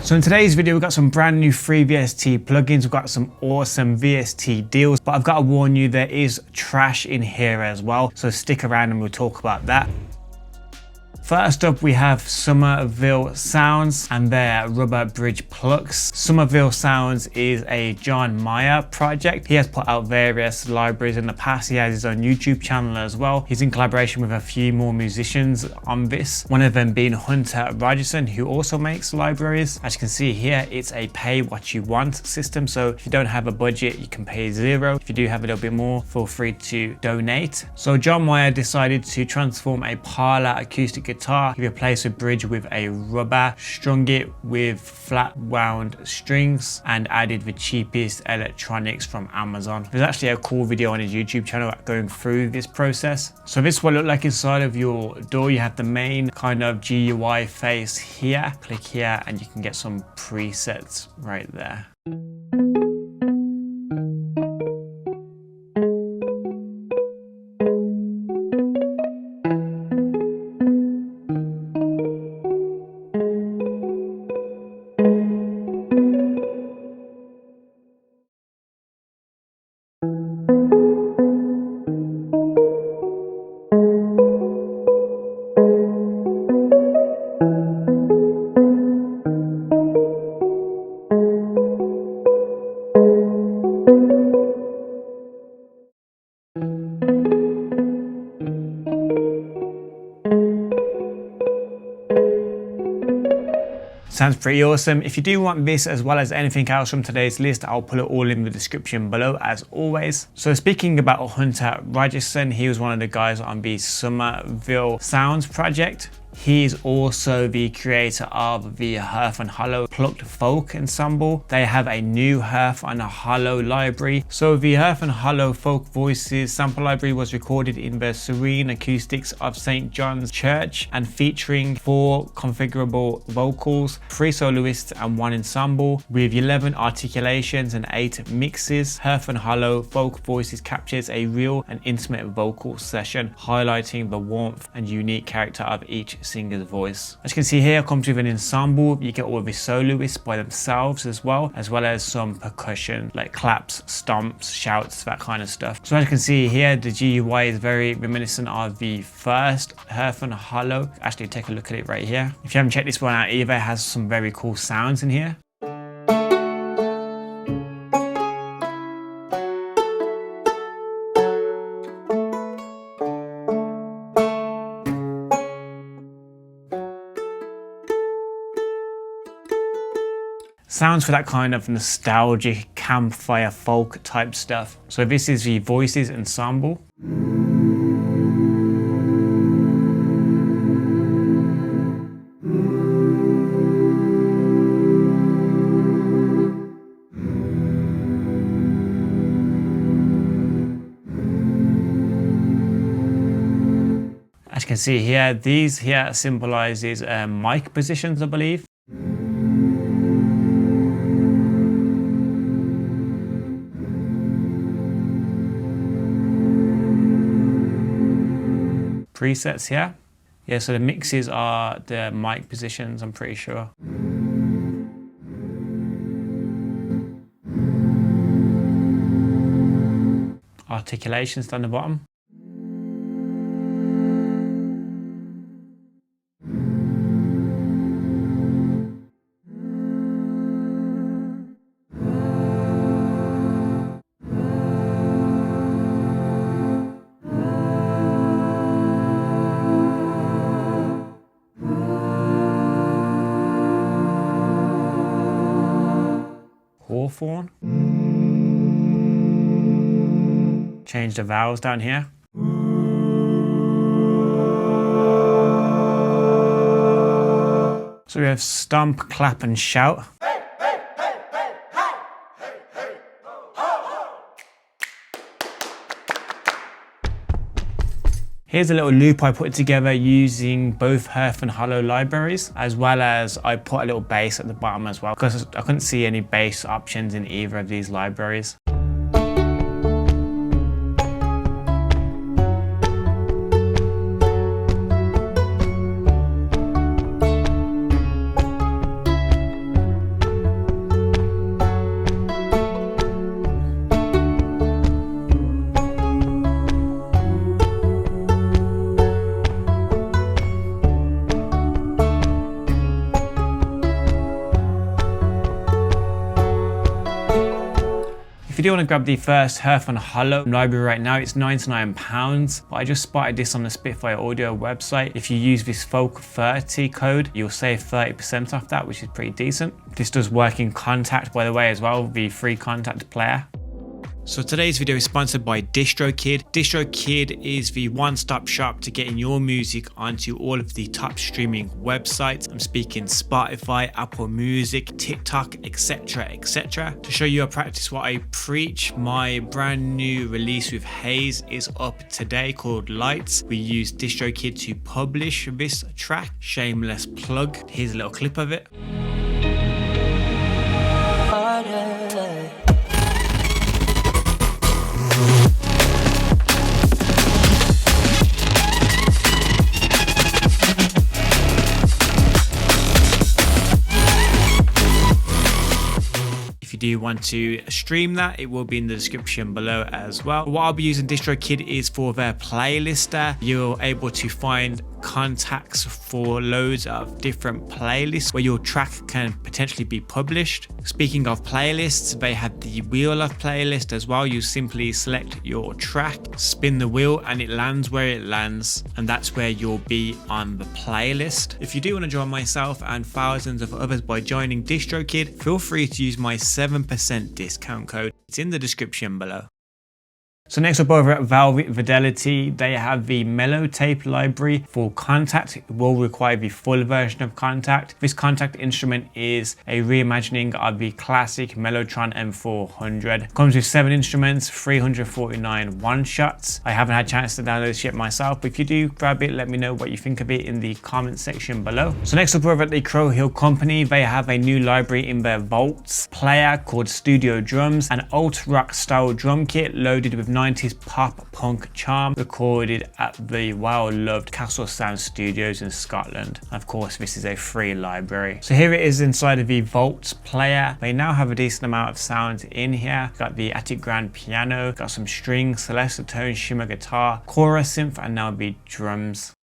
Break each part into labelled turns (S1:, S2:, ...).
S1: So in today's video, we've got some brand new free VST plugins. We've got some awesome VST deals, but I've got to warn you, there is trash in here as well. So stick around and we'll talk about that. First up, we have Summerville Sounds and their rubber bridge plucks. Summerville Sounds is a John Mayer project. He has put out various libraries in the past. He has his own YouTube channel as well. He's in collaboration with a few more musicians on this. One of them being Hunter Rogerson, who also makes libraries. As you can see here, it's a pay what you want system. So if you don't have a budget, you can pay $0. If you do have a little bit more, feel free to donate. So John Mayer decided to transform a parlor acoustic guitar. He replaced a bridge with a rubber, strung it with flat wound strings, and added the cheapest electronics from Amazon. There's actually a cool video on his YouTube channel going through this process. So this will look like inside of your door. You have the main kind of GUI face here. Click here and you can get some presets right there. Sounds pretty awesome. If you do want this as well as anything else from today's list, I'll put it all in the description below as always. So speaking about Hunter Rogerson, he was one of the guys on the Summerville Sounds project. He's also the creator of the Hef and Hollow plucked folk ensemble. They have a new Hef and Hollow library. So the Hef and Hollow folk voices sample library was recorded in the serene acoustics of St. John's Church and featuring 4 configurable vocals, 3 soloists and 1 ensemble with 11 articulations and 8 mixes. Hef and Hollow folk voices captures a real and intimate vocal session, highlighting the warmth and unique character of each singer's voice. As you can see here, comes with an ensemble. You get all of the soloists by themselves as well as some percussion like claps, stomps, shouts, that kind of stuff. So as you can see here, the GUI is very reminiscent of the first Hef and Hollow. Actually, take a look at it right here. If you haven't checked this one out either, it has some very cool sounds in here. Sounds for that kind of nostalgic campfire folk type stuff. So this is the voices ensemble. As you can see here, these here symbolizes mic positions, I believe. Presets here. Yeah, so the mixes are the mic positions, I'm pretty sure. Articulations down the bottom. Hawthorne. Change the vowels down here. So we have stomp, clap and shout. Here's a little loop I put together using both Hef and Hollow libraries, as well as I put a little bass at the bottom as well, because I couldn't see any bass options in either of these libraries. you do want to grab the first Hef and Hollow library right now, it's £99, but I just spotted this on the Spitfire audio website. If you use this folk30 code, you'll save 30% off that, which is pretty decent. This does work in Contact, by the way, as well, the free Contact player. So today's video is sponsored by DistroKid. DistroKid is the one-stop shop to getting your music onto all of the top streaming websites. I'm speaking Spotify, Apple Music, TikTok, etc, etc. To show you a practice what I preach, my brand new release with Haze is up today called Lights. We use DistroKid to publish this track. Shameless plug. Here's a little clip of it. Do you want to stream that, it will be in the description below as well. What I'll be using DistroKid is for their playlister. You're able to find contacts for loads of different playlists where your track can potentially be published. Speaking of playlists, they have the wheel of playlist as well. You simply select your track, spin the wheel, and it lands where it lands, and that's where you'll be on the playlist. If you do want to join myself and thousands of others by joining DistroKid, feel free to use my 7% discount code. It's in the description below. So next up over at Velvet Fidelity, they have the Mellow tape library for Contact. It will require the full version of Contact. This Contact instrument is a reimagining of the classic Mellotron M400. Comes with 7 instruments, 349 one-shots. I haven't had a chance to download this yet myself, but if you do grab it, let me know what you think of it in the comment section below. So next up over at the Crow Hill Company, they have a new library in their Vaults player called Studio Drums, an alt-rock style drum kit loaded with 90s pop punk charm, recorded at the well-loved Castle Sound Studios in Scotland. Of course, this is a free library. So here it is inside of the Vault player. They now have a decent amount of sounds in here. Got the Attic Grand piano, got some strings, celeste tone, shimmer guitar, chorus synth, and now the drums.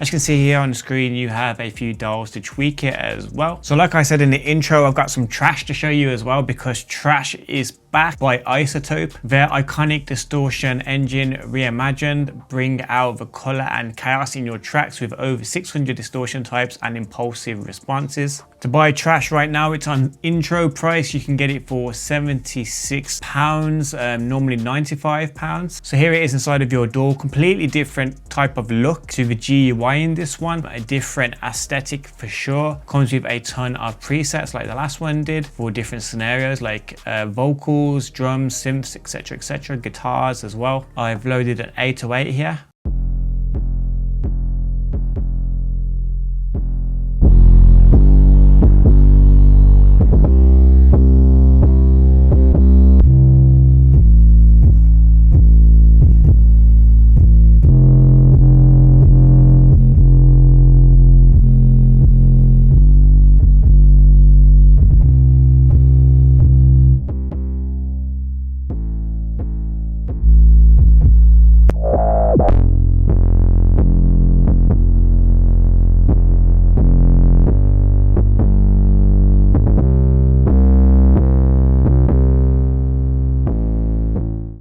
S1: As you can see here on the screen, you have a few dials to tweak it as well. So like I said in the intro, I've got some Trash to show you as well, because Trash is back by iZotope. Their iconic distortion engine reimagined, bring out the color and chaos in your tracks with over 600 distortion types and impulsive responses. To buy Trash right now, it's on intro price. You can get it for £76, normally £95. So here it is inside of your DAW, completely different type of look to the GUI in this one, a different aesthetic for sure. Comes with a ton of presets like the last one did for different scenarios like vocals, drums, synths, etc, etc, guitars as well. I've loaded an 808 here.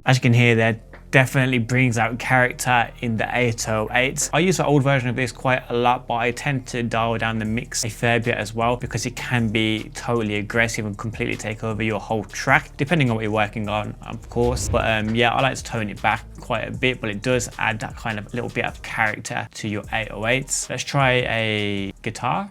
S1: As you can hear there, definitely brings out character in the 808s. I use the old version of this quite a lot, but I tend to dial down the mix a fair bit as well, because it can be totally aggressive and completely take over your whole track, depending on what you're working on, of course. But yeah, I like to tone it back quite a bit, but it does add that kind of little bit of character to your 808s. Let's try a guitar.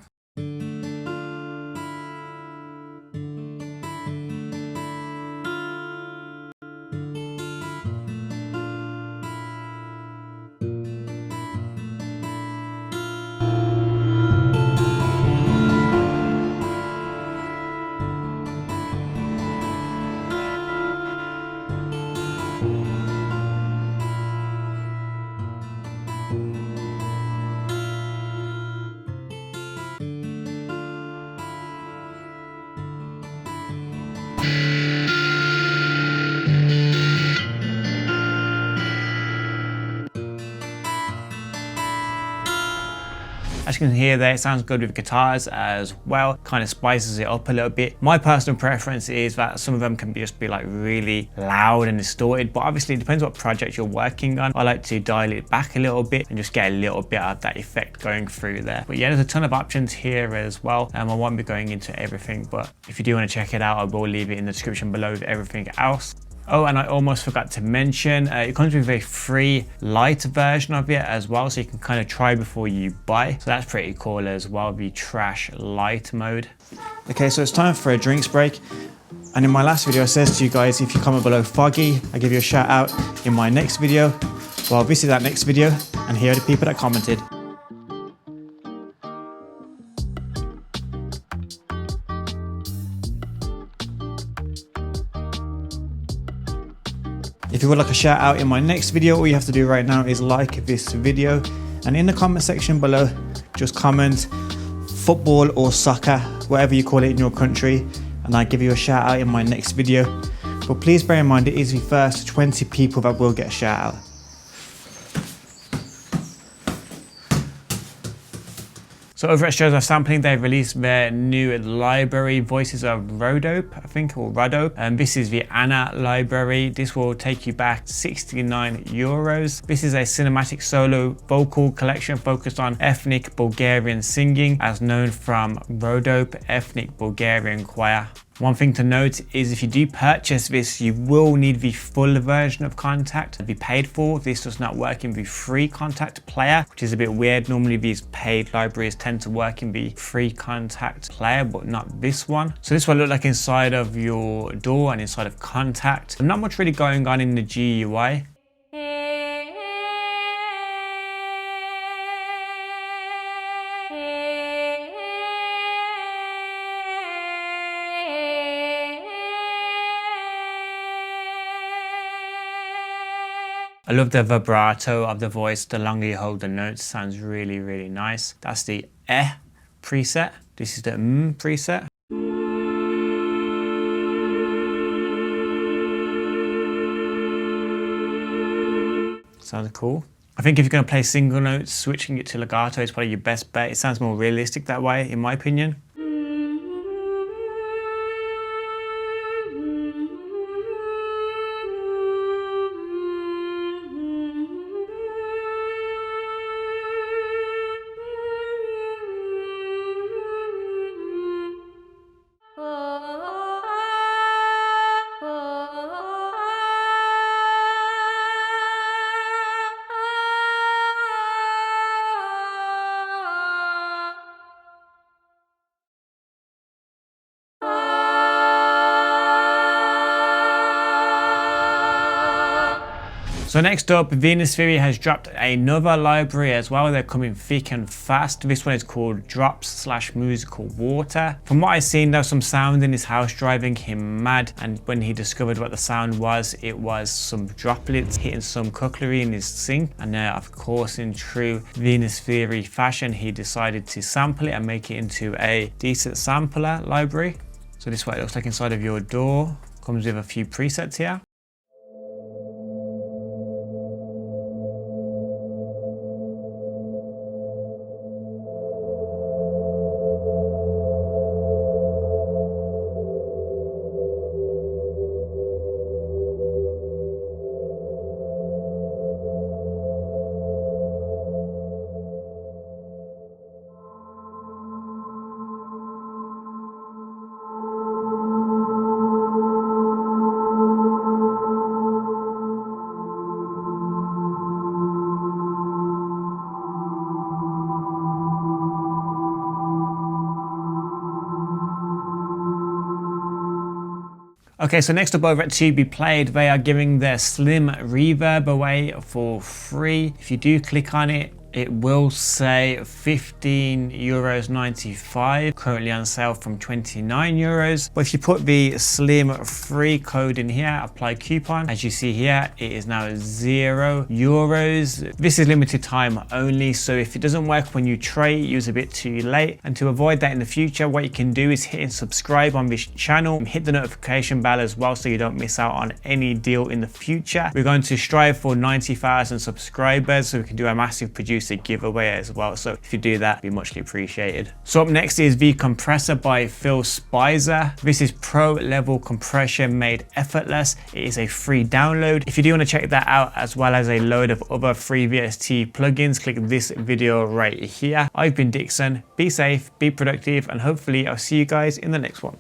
S1: As you can hear there, it sounds good with guitars as well, kind of spices it up a little bit. My personal preference is that some of them can just be like really loud and distorted, but obviously it depends what project you're working on. I like to dial it back a little bit and just get a little bit of that effect going through there. But yeah, there's a ton of options here as well. I won't be going into everything, but if you do want to check it out, I will leave it in the description below with everything else. Oh, and I almost forgot to mention, it comes with a free light version of it as well, so you can kind of try before you buy. So that's pretty cool as well, the trash light mode. Okay, so it's time for a drinks break. And in my last video, I said to you guys, if you comment below Foggy, I give you a shout out in my next video. Well, this is that next video, and here are the people that commented. If you would like a shout out in my next video, all you have to do right now is like this video, and in the comment section below, just comment football or soccer, whatever you call it in your country, and I'll give you a shout out in my next video. But please bear in mind, it is the first 20 people that will get a shout out. So over at Shows of Sampling, they've released their new library, Voices of Rhodope, I think, or Rhodope. And this is the Anna library. This will take you back €69. This is a cinematic solo vocal collection focused on ethnic Bulgarian singing, as known from Rhodope Ethnic Bulgarian Choir. One thing to note is if you do purchase this, you will need the full version of Kontakt to be paid for. This does not work in the free Kontakt player, which is a bit weird. Normally these paid libraries tend to work in the free Kontakt player, but not this one. So this will look like inside of your DAW and inside of Kontakt. Not much really going on in the GUI. I love the vibrato of the voice. The longer you hold the notes, sounds really, really nice. That's the preset. This is the preset. Sounds cool. I think if you're going to play single notes, switching it to legato is probably your best bet. It sounds more realistic that way, in my opinion. So next up, Venus Theory has dropped another library as well. They're coming thick and fast. This one is called Drops/Musical Water. From what I've seen, there was some sound in his house driving him mad, and when he discovered what the sound was, it was some droplets hitting some cutlery in his sink. And of course, in true Venus Theory fashion, he decided to sample it and make it into a decent sampler library. So this is what it looks like inside of your DAW. Comes with a few presets here. Okay, so next up over at To Be Played, they are giving their slim reverb away for free. If you do click on it, it will say €15.95, currently on sale from €29. But if you put the slim free code in here, apply coupon, as you see here, it is now €0. This is limited time only, so if it doesn't work when you try it, it was a bit too late. And to avoid that in the future, what you can do is hit and subscribe on this channel and hit the notification bell as well, so you don't miss out on any deal in the future. We're going to strive for 90,000 subscribers so we can do a massive producer exclusive giveaway as well. So if you do that, it'd be muchly appreciated. So up next is the Compressor by Phil Spicer. This is pro level compression made effortless. It is a free download. If you do want to check that out, as well as a load of other free VST plugins, click this video right here. I've been Dixon. Be safe, be productive, and hopefully I'll see you guys in the next one.